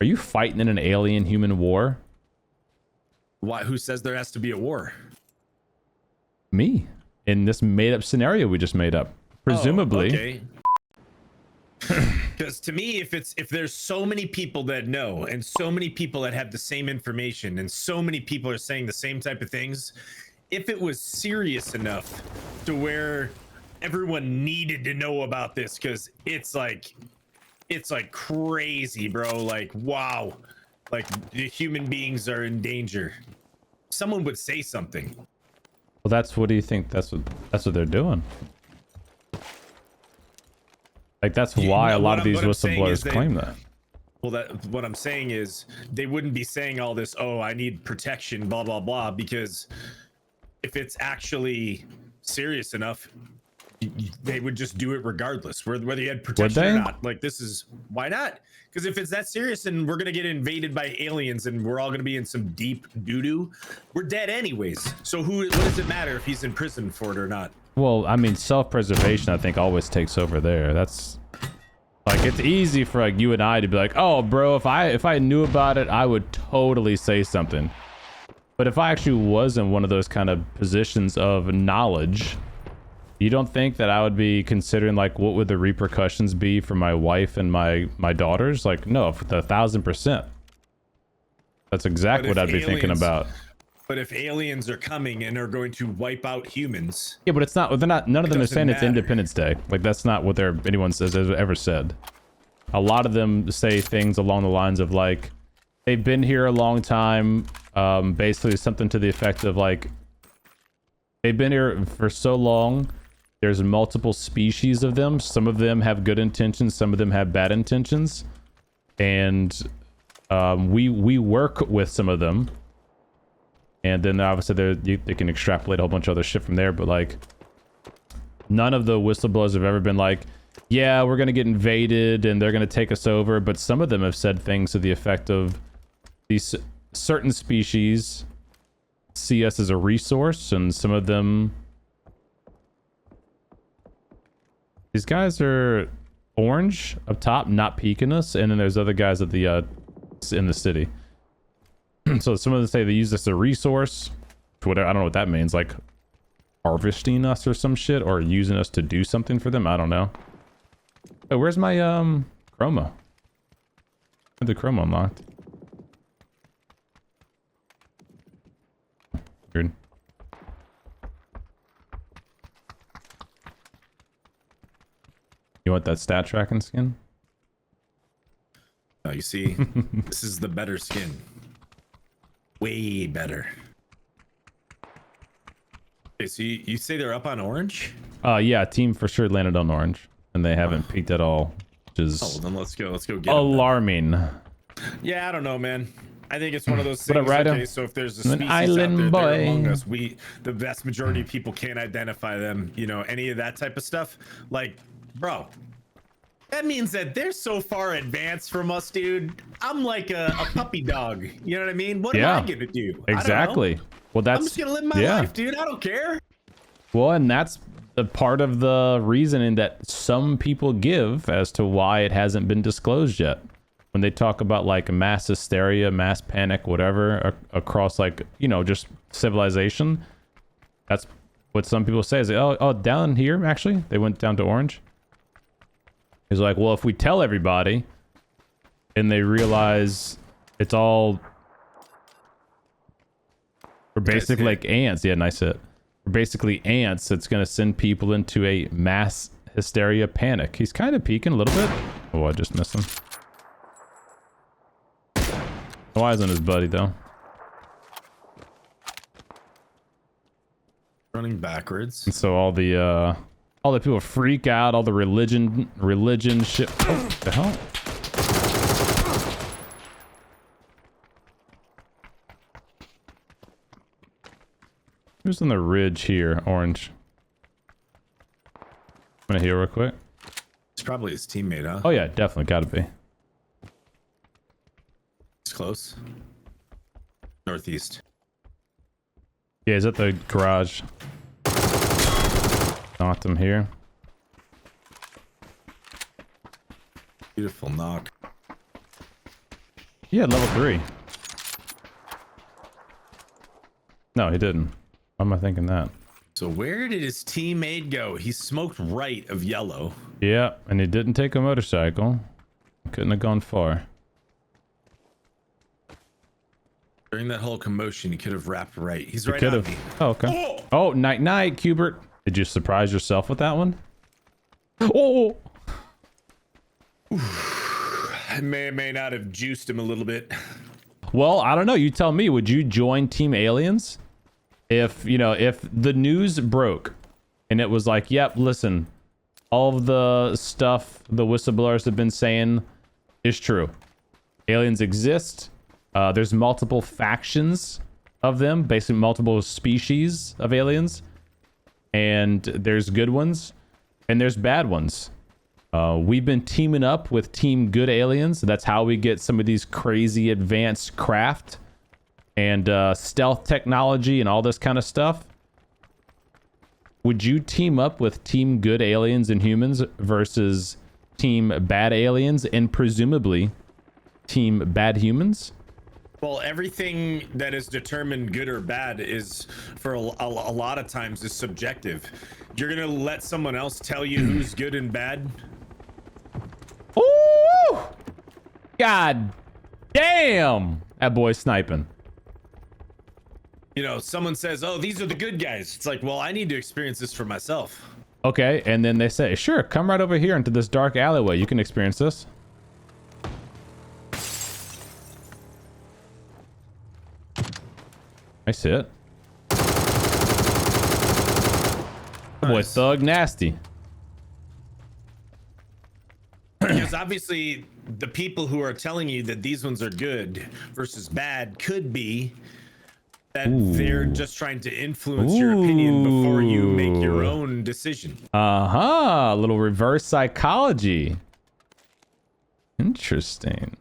Are you fighting in an alien human war? Why? Who says there has to be a war? Me. In this made up scenario we just made up. Presumably. Oh, okay. Because to me, if there's so many people that know and so many people that have the same information and so many people are saying the same type of things, if it was serious enough to where everyone needed to know about this, because it's like crazy, bro. Like, wow, like the human beings are in danger. Someone would say something. Well, that's what do you think? That's what they're doing. Like that's why a lot of these whistleblowers claim that. Well, what I'm saying is they wouldn't be saying all this. Oh, I need protection, blah blah blah. Because if it's actually serious enough, they would just do it regardless, whether you had protection or not. Like this is why not? Because if it's that serious and we're gonna get invaded by aliens and we're all gonna be in some deep doo-doo, we're dead anyways. So what does it matter if he's in prison for it or not? Well, I mean, self-preservation I think always takes over there. That's like it's easy for like you and I to be like, oh bro, if I knew about it, I would totally say something. But if I actually was in one of those kind of positions of knowledge, you don't think that I would be considering like what would the repercussions be for my wife and my daughters? Like, no, 1,000%. That's exactly what I'd be thinking about. But if aliens are coming and are going to wipe out humans, yeah, but it's not. They're not. None of them are saying it's Independence Day. Like that's not what anyone says has ever said. A lot of them say things along the lines of like, they've been here a long time. Basically something to the effect of like, they've been here for so long. There's multiple species of them. Some of them have good intentions. Some of them have bad intentions. And we work with some of them. And then obviously they can extrapolate a whole bunch of other shit from there. But like, none of the whistleblowers have ever been like, yeah, we're going to get invaded and they're going to take us over. But some of them have said things to the effect of these certain species see us as a resource. And some of them... These guys are orange up top, not peeking us. And then there's other guys at the in the city. So some of them say they use this as a resource. Whatever, I don't know what that means. Like harvesting us or some shit, or using us to do something for them. I don't know. Oh, where's my chroma? The chroma unlocked. Weird. You want that stat tracking skin? Oh, you see, this is the better skin. Way better. Okay, so you say they're up on orange? Yeah, team for sure landed on orange, and they haven't peaked at all, which is then let's go get alarming. Yeah, I don't know, man. I think it's one of those things. Okay, so if there's a species island out there boy they're among us, the vast majority of people can't identify them. You know, any of that type of stuff. Like, bro, that means that they're so far advanced from us, dude. I'm like a puppy dog. You know what I mean? What am I gonna do? Exactly. Well, that's... I'm just gonna live my life, dude. I don't care. Well, and that's the part of the reasoning that some people give as to why it hasn't been disclosed yet. When they talk about like mass hysteria, mass panic, whatever, across like, you know, just civilization. That's what some people say is, oh, down here, actually, they went down to orange. He's like, well, if we tell everybody and they realize it's all, we're basically like ants. Yeah, nice hit. We're basically ants. It's going to send people into a mass hysteria panic. He's kind of peeking a little bit. Oh, I just missed him. No eyes on his buddy, though. Running backwards. And so all the people freak out, all the religion shit. Oh, what the hell? Who's on the ridge here? Orange. I'm gonna heal real quick. It's probably his teammate, huh? Oh yeah, definitely gotta be. It's close. Northeast. Yeah, he's at the garage. Knocked him here. Beautiful knock. Yeah, level 3. No, he didn't. Why am I thinking that? So where did his teammate go? He smoked right of yellow. Yeah, and he didn't take a motorcycle. Couldn't have gone far. During that whole commotion, he could have wrapped right. He's right Could on have. me. Oh, okay. Oh, night night, Cubert. Did you surprise yourself with that one? Oh. I may or may not have juiced him a little bit. Well, I don't know. You tell me. Would you join Team Aliens? If, you know, if the news broke and it was like, yep, listen, all of the stuff the whistleblowers have been saying is true. Aliens exist. There's multiple factions of them, basically multiple species of aliens. And there's good ones and there's bad ones. We've been teaming up with Team Good Aliens. That's how we get some of these crazy advanced craft and stealth technology and all this kind of stuff. Would you team up with Team Good Aliens and Humans versus Team Bad Aliens and presumably Team Bad Humans? Well, everything that is determined good or bad is, for a lot of times, is subjective. You're gonna let someone else tell you who's good and bad? Ooh! God damn! That boy's sniping. You know, someone says, oh, these are the good guys. It's like, well, I need to experience this for myself. Okay, and then they say, sure, come right over here into this dark alleyway. You can experience this. Nice hit. Boy, thug nasty. Because obviously, the people who are telling you that these ones are good versus bad could be that they're just trying to influence your opinion before you make your own decision. Uh-huh. A little reverse psychology. Interesting.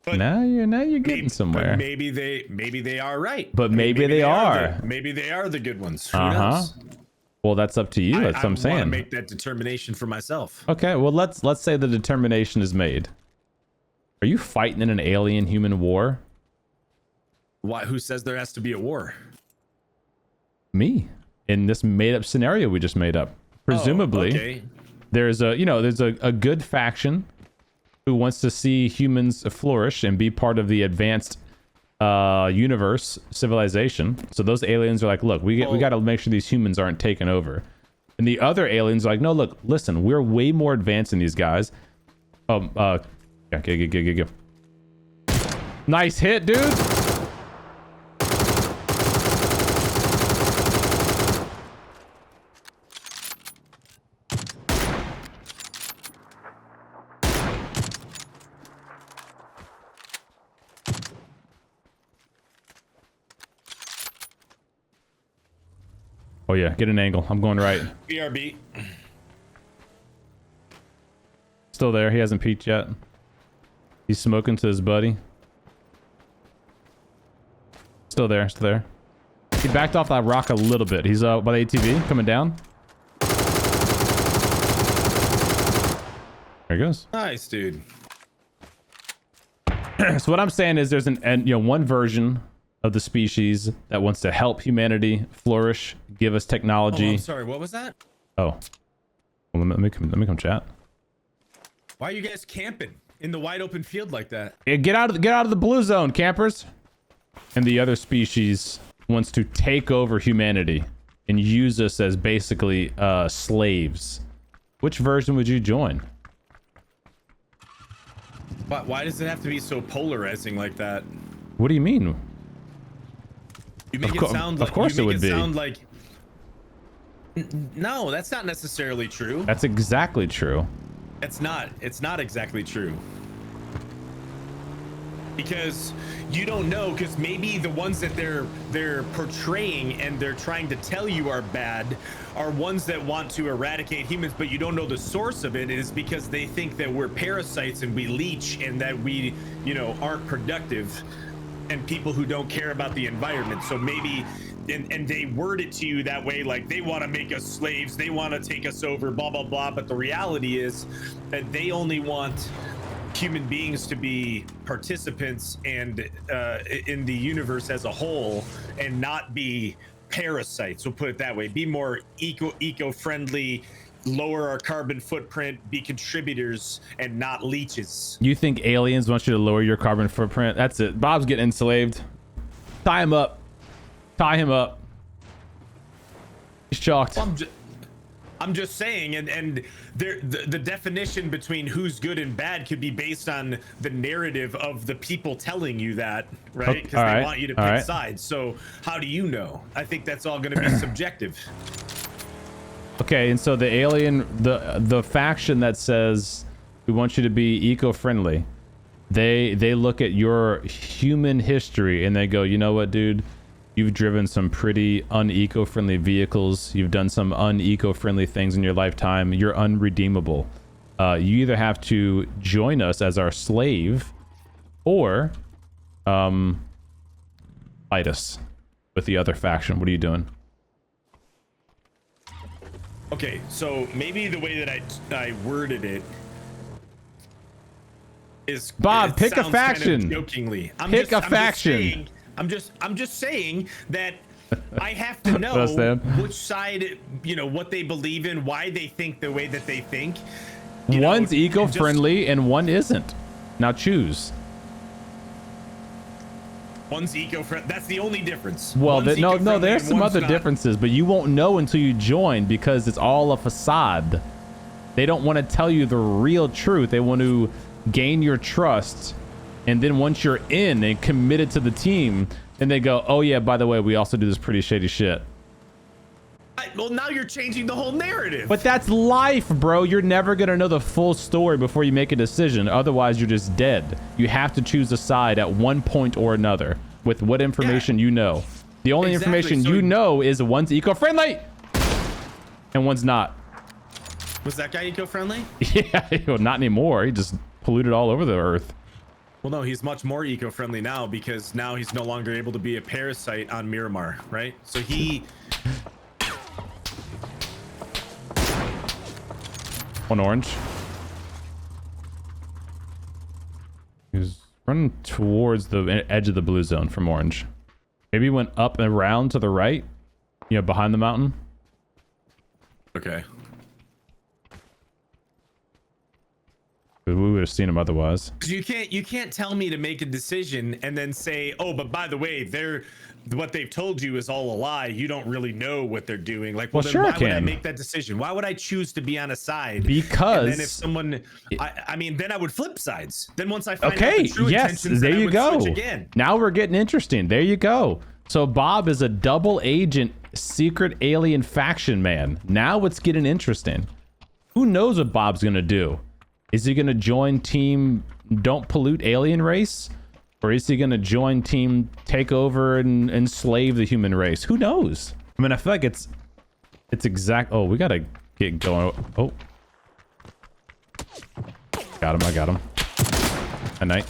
But now you're getting somewhere. But maybe they are right. But maybe they are. Maybe they are the good ones. Who knows? Well, that's up to you. That's what I'm saying. I want to make that determination for myself. Okay, well let's say the determination is made. Are you fighting in an alien human war? Why? Who says there has to be a war? Me. In this made up scenario we just made up. Presumably, there's a good faction who wants to see humans flourish and be part of the advanced universe civilization. So those aliens are like, look, we got to make sure these humans aren't taken over. And the other aliens are like, no, look, listen, we're way more advanced than these guys. Nice hit, dude. Oh yeah, get an angle. I'm going right. BRB. Still there. He hasn't peeked yet. He's smoking to his buddy. Still there. Still there. He backed off that rock a little bit. He's by the ATV coming down. There he goes. Nice, dude. So what I'm saying is there's one version of the species that wants to help humanity flourish, give us technology. Oh, I'm sorry, what was that? Oh, well, let me come chat. Why are you guys camping in the wide open field like that? Yeah, get out of the blue zone, campers. And the other species wants to take over humanity and use us as basically slaves. Which version would you join? Why does it have to be so polarizing like that? What do you mean? You make it sound like, of course it would be. Sound like, no, that's not necessarily true. That's exactly true. It's not exactly true. Because you don't know, because maybe the ones that they're portraying and they're trying to tell you are bad are ones that want to eradicate humans, but you don't know the source of it is because they think that we're parasites and we leech and that we, aren't productive and people who don't care about the environment. So maybe, and they word it to you that way, like they want to make us slaves, they want to take us over, blah, blah, blah. But the reality is that they only want human beings to be participants and in the universe as a whole, and not be parasites. We'll put it that way. Be more eco-friendly, lower our carbon footprint, be contributors and not leeches. You think aliens want you to lower your carbon footprint? That's it. Bob's getting enslaved. Tie him up. Tie him up. He's chalked. I'm just saying, and the definition between who's good and bad could be based on the narrative of the people telling you that, right? Because they want you to pick sides. So how do you know? I think that's all going to be subjective. Okay, and so the alien, the faction that says we want you to be eco-friendly, they look at your human history and they go, you know what, dude? You've driven some pretty uneco-friendly vehicles. You've done some uneco-friendly things in your lifetime. You're unredeemable. You either have to join us as our slave or fight us with the other faction. What are you doing? Okay, so maybe the way that I worded it is Bob, pick a faction. Kind of jokingly. Pick a faction. I'm just saying that I have to know which side, you know, what they believe in, why they think the way that they think. One's eco-friendly and one isn't. Now choose. One's eco-friendly. That's the only difference. Well, no, there's some other differences, but you won't know until you join because it's all a facade. They don't want to tell you the real truth. They want to gain your trust. And then once you're in and committed to the team, then they go, oh yeah, by the way, we also do this pretty shady shit. Well, now you're changing the whole narrative. But that's life, bro. You're never going to know the full story before you make a decision. Otherwise, you're just dead. You have to choose a side at one point or another with what information you know. The only information you know is one's eco-friendly and one's not. Was that guy eco-friendly? Yeah, well, not anymore. He just polluted all over the earth. Well, no, he's much more eco-friendly now because now he's no longer able to be a parasite on Miramar, right? So he... One orange. He's running towards the edge of the blue zone from orange. Maybe he went up and around to the right, you know, behind the mountain. Okay. We would have seen him otherwise. You can't tell me to make a decision and then say, oh, but by the way, what they've told you is all a lie. You don't really know what they're doing. Like, well, then sure, why would I make that decision? Why would I choose to be on a side? Because and then if someone, I mean, then I would flip sides. Then once I find out the true intentions, there then you I would go. switch again. Now we're getting interesting. There you go. So Bob is a double agent, secret alien faction man. Now it's getting interesting. Who knows what Bob's gonna do? Is he gonna join team Don't Pollute Alien Race? Or is he gonna join team Take Over and enslave the human race? Who knows? I mean, I feel like it's exact. Oh, we gotta get going. Oh, got him. I got him. A night.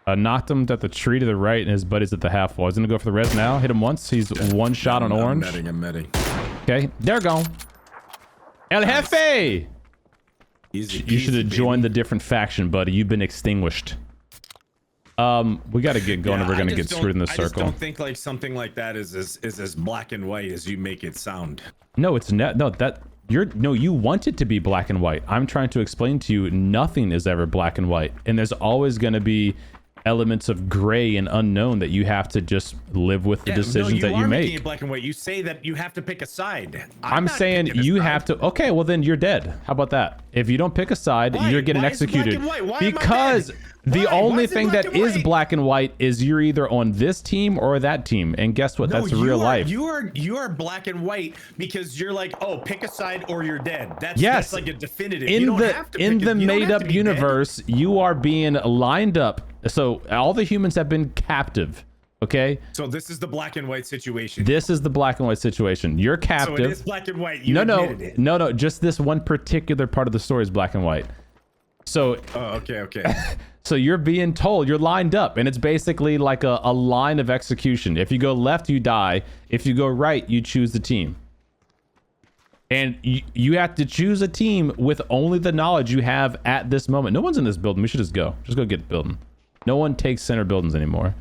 Knocked him at the tree to the right, and his buddy's at the half wall. He's gonna go for the res now. Hit him once. He's one shot on orange. I'm metting. Okay, they're gone. El Jefe! You should have joined the different faction, buddy. You've been extinguished. We got to get going, or we're gonna get screwed in the circle. I just don't think like something like that is as black and white as you make it sound. No, it's not. No, you want it to be black and white. I'm trying to explain to you, nothing is ever black and white, and there's always going to be elements of gray and unknown that you have to just live with the decisions that you make. Making it black and white. You say that you have to pick a side. I'm saying you have to. Okay, well then you're dead. How about that? If you don't pick a side, you're getting executed. Because the only thing that is black and white is you're either on this team or that team, and guess what? That's real life. You are black and white because you're like, oh, pick a side or you're dead. That's like a definitive. In the made up universe, you are being lined up. So all the humans have been captive. Okay. So this is the black and white situation. This is the black and white situation. You're captive. So it is black and white. No. Just this one particular part of the story is black and white. So. Oh, okay. So you're being told, you're lined up, and it's basically like a line of execution. If you go left, you die. If you go right, you choose the team. And you have to choose a team with only the knowledge you have at this moment. No one's in this building. We should just go get the building. No one takes center buildings anymore.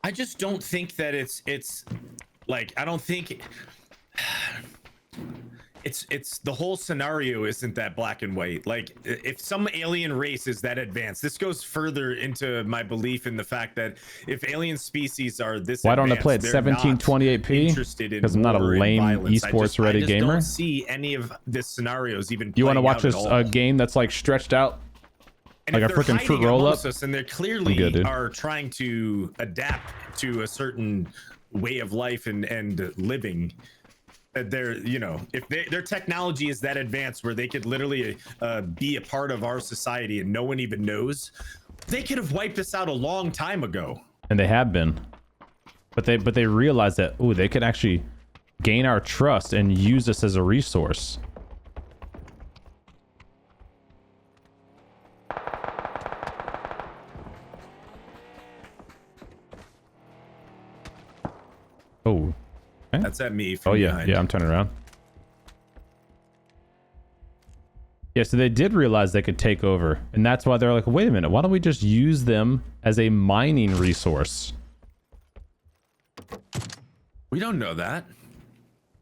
I just don't think that it's like, I don't think it's the whole scenario isn't that black and white. Like, if some alien race is that advanced, this goes further into my belief in the fact that if alien species are this why don't I advanced, play at they're not 1720p? interested in Because I'm not a war and lame violence. esports ready I just gamer. don't see any of the scenarios even. You want to watch this a game that's like stretched out? And like a freaking fruit roll up, and they clearly are trying to adapt to a certain way of life and living. That they're, you know, if their technology is that advanced where they could literally be a part of our society and no one even knows, they could have wiped us out a long time ago. And they have been, but they realized that they could actually gain our trust and use us as a resource. Oh, okay. That's at me. From yeah, behind. yeah. I'm turning around. Yeah, so they did realize they could take over, and that's why they're like, wait a minute, why don't we just use them as a mining resource? We don't know that.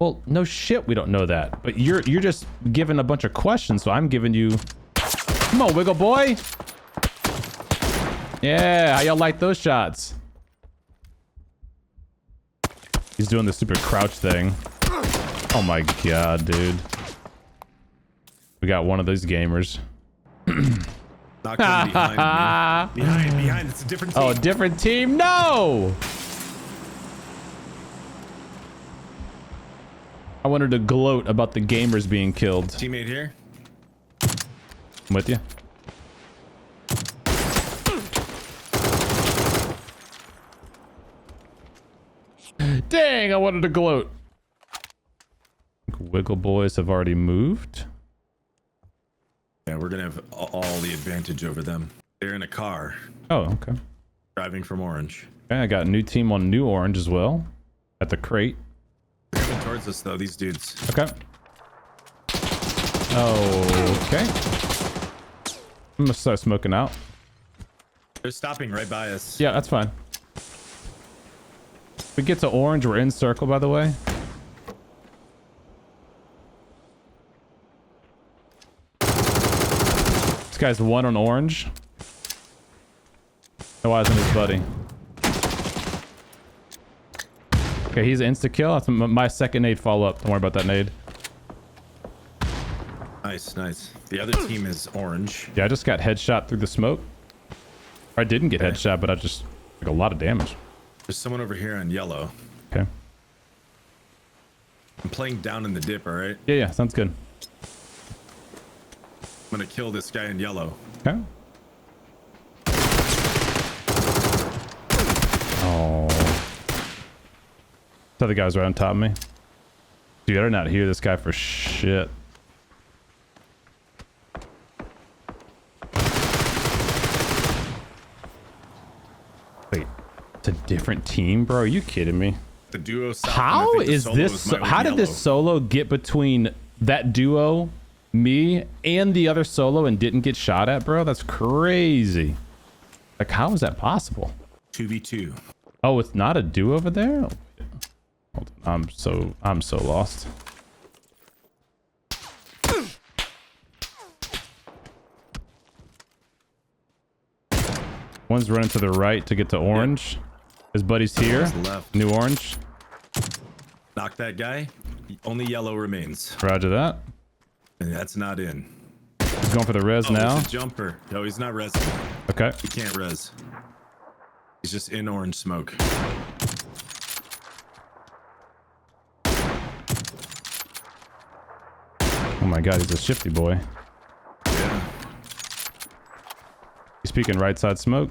Well, no shit, we don't know that. But you're just giving a bunch of questions, so I'm giving you. Come on, Wiggle Boy. Yeah, how y'all like those shots? He's doing the stupid crouch thing. Oh my god, dude. We got one of those gamers. Not coming behind me. Behind. It's a different team. Oh, different team? No! I wanted to gloat about the gamers being killed. Teammate here. I'm with you. Dang, I wanted to gloat. Wiggle Boys have already moved. Yeah, we're gonna have all the advantage over them. They're in a car. Oh, okay. Driving from Orange. Okay, I got a new team on New Orange as well. At the crate. They're coming towards us though, these dudes. Okay. Okay. I'm gonna start smoking out. They're stopping right by us. Yeah, that's fine. If we get to Orange, we're in circle, by the way. This guy's one on Orange. No eyes on his buddy. Okay, he's insta-kill. That's my second nade follow-up. Don't worry about that nade. Nice, nice. The other team is Orange. Yeah, I just got headshot through the smoke. Or I didn't get headshot, but I just took a lot of damage. There's someone over here on yellow. Okay. I'm playing down in the dip, all right? Yeah, yeah, sounds good. I'm gonna kill this guy in yellow. Okay. Oh. The other guy's right on top of me. Dude, I did not hear this guy for shit. Wait, it's a different team, bro? Are you kidding me? The duo. How is this? How did this solo get between that duo, me, and the other solo and didn't get shot at, bro? That's crazy. Like, how is that possible? 2v2. Oh, it's not a duo over there? Hold on, I'm so lost. One's running to the right to get to Orange. His buddy's here. Left. New Orange. Knock that guy. Only yellow remains. Roger that. And that's not in. He's going for the res now. He's a jumper. No, he's not resing. Okay. He can't res. He's just in orange smoke. Oh my god, he's a shifty boy. Yeah. He's peeking right side smoke.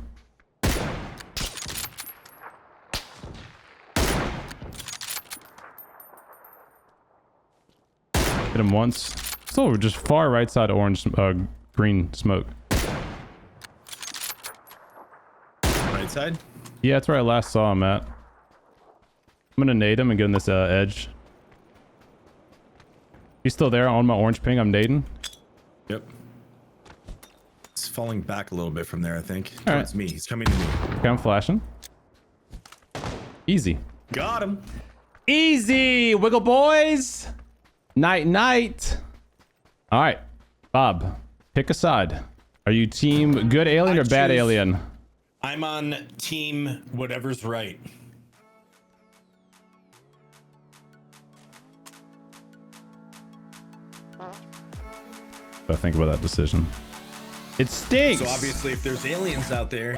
Hit him once. Still just far right side orange, green smoke. Right side? Yeah, that's where I last saw him at. I'm gonna nade him and get on this edge. He's still there on my orange ping. I'm nading. Yep. It's falling back a little bit from there, I think. All Towards me. He's coming to me. Okay, I'm flashing. Easy. Got him. Easy, Wiggle boys. Night, night. All right, Bob, pick a side. Are you team good alien or bad alien? I'm on team whatever's right. I think about that decision. It stinks. So obviously, if there's aliens out there.